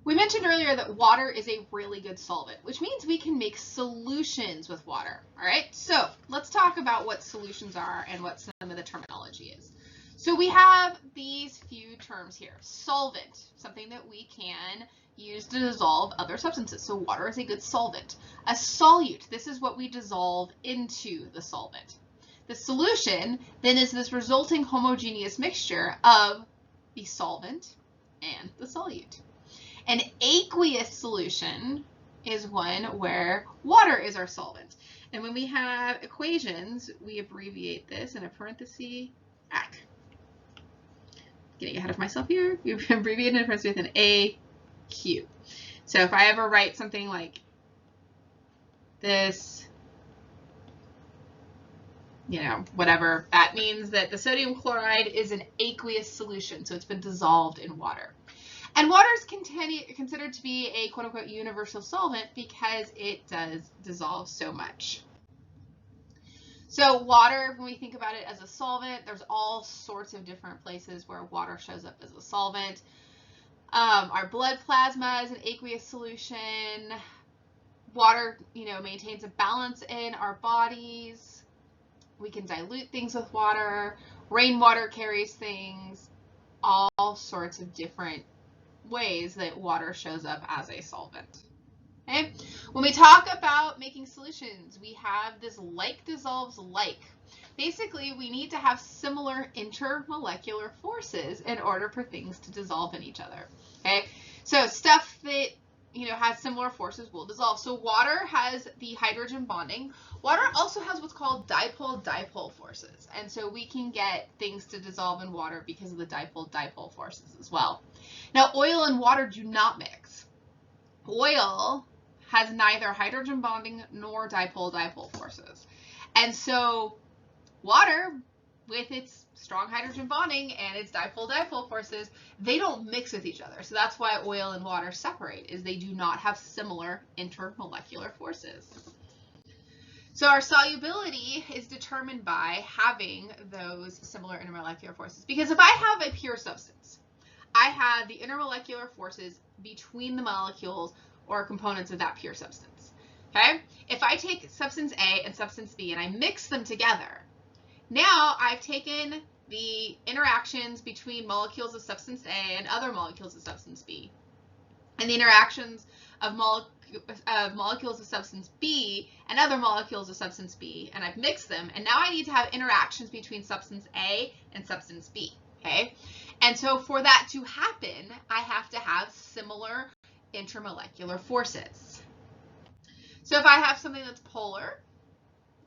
We mentioned earlier that water is a really good solvent, which means we can make solutions with water. All right, so let's talk about what solutions are and what some of the terminology is. So we have these few terms here. Solvent, something that we can use to dissolve other substances. So water is a good solvent. A solute, this is what we dissolve into the solvent. The solution then is this resulting homogeneous mixture of the solvent and the solute. An aqueous solution is one where water is our solvent. And when we have equations, we abbreviate this in a parenthesis, AC. Getting ahead of myself here, we abbreviate in a parenthesis with an AQ. So if I ever write something like this, whatever, that means that the sodium chloride is an aqueous solution, so it's been dissolved in water. And water is considered to be a quote-unquote universal solvent because it does dissolve so much. So water, when we think about it as a solvent, there's all sorts of different places where water shows up as a solvent. Our blood plasma is an aqueous solution. Water, maintains a balance in our bodies. We can dilute things with water. Rainwater carries things. All sorts of different ways that water shows up as a solvent. Okay? When we talk about making solutions, we have this like dissolves like. Basically, we need to have similar intermolecular forces in order for things to dissolve in each other. Okay? So stuff that has similar forces will dissolve. So water has the hydrogen bonding. Water also has what's called dipole-dipole forces. And so we can get things to dissolve in water because of the dipole-dipole forces as well. Now, oil and water do not mix. Oil has neither hydrogen bonding nor dipole-dipole forces. And so water, with its strong hydrogen bonding and its dipole-dipole forces, they don't mix with each other. So that's why oil and water separate, is they do not have similar intermolecular forces. So our solubility is determined by having those similar intermolecular forces. Because if I have a pure substance, I have the intermolecular forces between the molecules or components of that pure substance. Okay? If I take substance A and substance B and I mix them together, now I've taken the interactions between molecules of substance A and other molecules of substance B, and the interactions of molecules of substance B and other molecules of substance B, and I've mixed them, and now I need to have interactions between substance A and substance B, okay? And so for that to happen, I have to have similar intermolecular forces. So if I have something that's polar,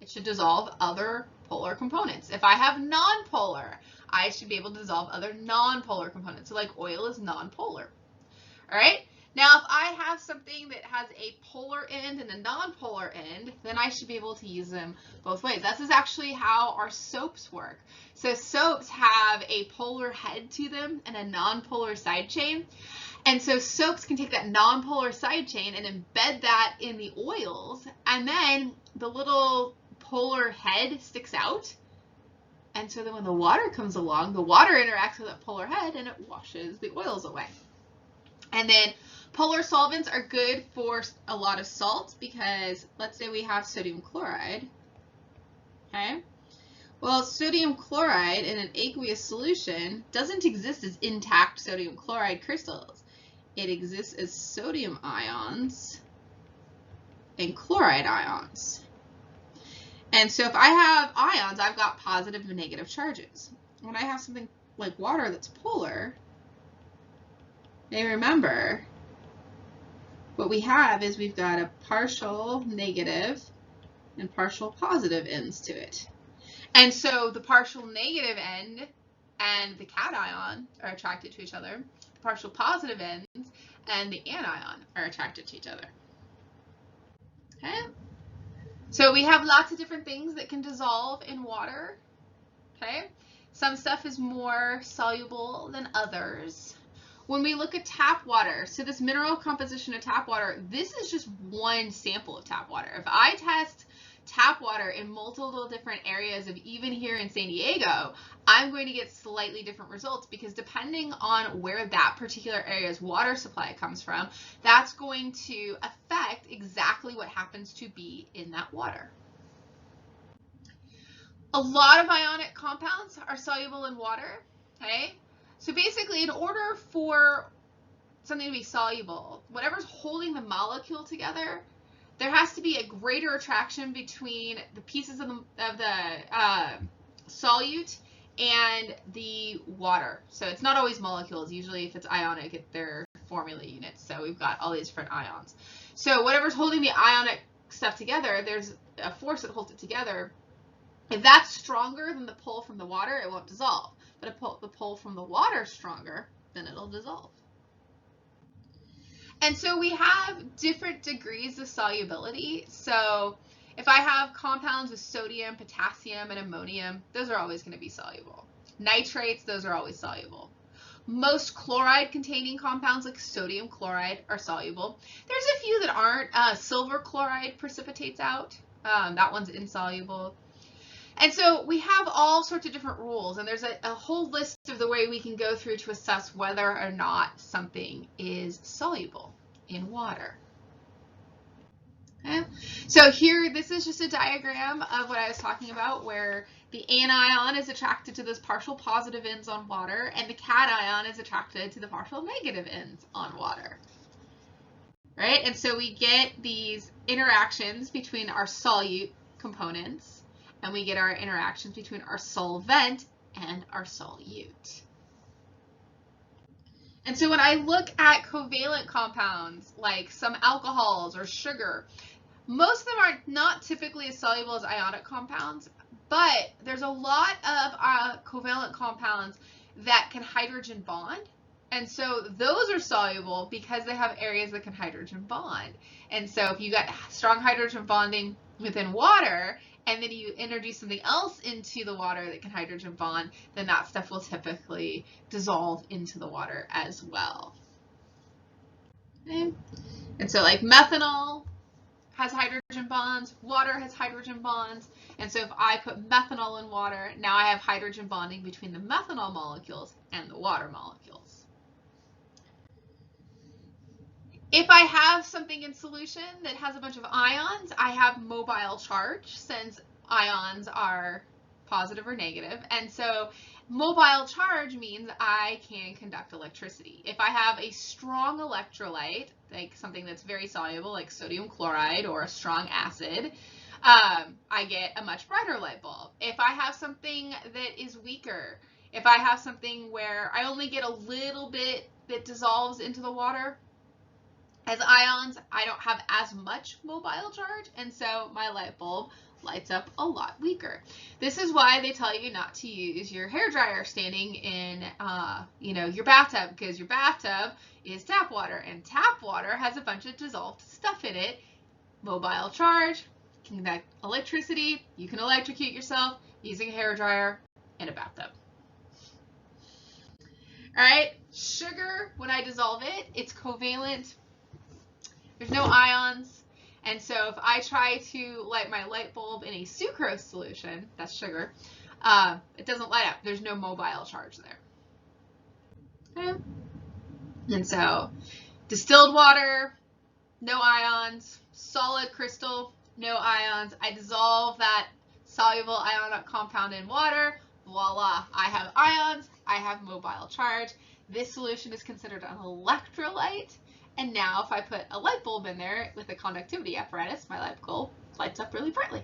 it should dissolve other polar components. If I have nonpolar, I should be able to dissolve other nonpolar components. So like oil is nonpolar. All right? Now, if I have something that has a polar end and a nonpolar end, then I should be able to use them both ways. This is actually how our soaps work. So soaps have a polar head to them and a nonpolar side chain. And so soaps can take that nonpolar side chain and embed that in the oils, and then the little polar head sticks out. And so then when the water comes along, the water interacts with that polar head and it washes the oils away. And then polar solvents are good for a lot of salts, because let's say we have sodium chloride. Okay? Well, sodium chloride in an aqueous solution doesn't exist as intact sodium chloride crystals. It exists as sodium ions and chloride ions. And so if I have ions, I've got positive and negative charges. When I have something like water that's polar, remember, what we have is we've got a partial negative and partial positive ends to it. And so the partial negative end and the cation are attracted to each other. The partial positive ends and the anion are attracted to each other. Okay? So we have lots of different things that can dissolve in water. Okay? Some stuff is more soluble than others. When we look at tap water, so this mineral composition of tap water, this is just one sample of tap water. If I test tap water in multiple different areas of even here in San Diego, I'm going to get slightly different results, because depending on where that particular area's water supply comes from, that's going to affect exactly what happens to be in that water. A lot of ionic compounds are soluble in water, okay? So basically, in order for something to be soluble, whatever's holding the molecule together, there has to be a greater attraction between the pieces of the solute and the water. So it's not always molecules. Usually if it's ionic, they're formula units. So we've got all these different ions. So whatever's holding the ionic stuff together, there's a force that holds it together. If that's stronger than the pull from the water, it won't dissolve. But if the pull from the water is stronger, then it'll dissolve. And so we have different degrees of solubility. So if I have compounds with sodium, potassium, and ammonium, those are always going to be soluble. Nitrates, those are always soluble. Most chloride-containing compounds like sodium chloride are soluble. There's a few that aren't. Silver chloride precipitates out. That one's insoluble. And so we have all sorts of different rules, and there's a whole list of the way we can go through to assess whether or not something is soluble in water. Okay. So here, this is just a diagram of what I was talking about, where the anion is attracted to those partial positive ends on water, and the cation is attracted to the partial negative ends on water. Right? And so we get these interactions between our solute components, and we get our interactions between our solvent and our solute. And so when I look at covalent compounds, like some alcohols or sugar, most of them are not typically as soluble as ionic compounds, but there's a lot of covalent compounds that can hydrogen bond. And so those are soluble because they have areas that can hydrogen bond. And so if you got strong hydrogen bonding within water, and then you introduce something else into the water that can hydrogen bond, then that stuff will typically dissolve into the water as well. Okay. And so like methanol has hydrogen bonds, water has hydrogen bonds, and so if I put methanol in water, now I have hydrogen bonding between the methanol molecules and the water molecules. If I have something in solution that has a bunch of ions, I have mobile charge, since ions are positive or negative. And so mobile charge means I can conduct electricity. If I have a strong electrolyte, like something that's very soluble, like sodium chloride or a strong acid, I get a much brighter light bulb. If I have something that is weaker, if I have something where I only get a little bit that dissolves into the water, as ions, I don't have as much mobile charge, and so my light bulb lights up a lot weaker. This is why they tell you not to use your hairdryer standing in, your bathtub, because your bathtub is tap water, and tap water has a bunch of dissolved stuff in it. Mobile charge can conduct electricity. You can electrocute yourself using a hairdryer in a bathtub. All right, sugar, when I dissolve it, it's covalent. There's no ions, and so if I try to light my light bulb in a sucrose solution, that's sugar, it doesn't light up. There's no mobile charge there. Okay. And so distilled water, no ions. Solid crystal, no ions. I dissolve that soluble ionic compound in water. Voila, I have ions, I have mobile charge. This solution is considered an electrolyte. And now if I put a light bulb in there with a conductivity apparatus, my light bulb lights up really brightly.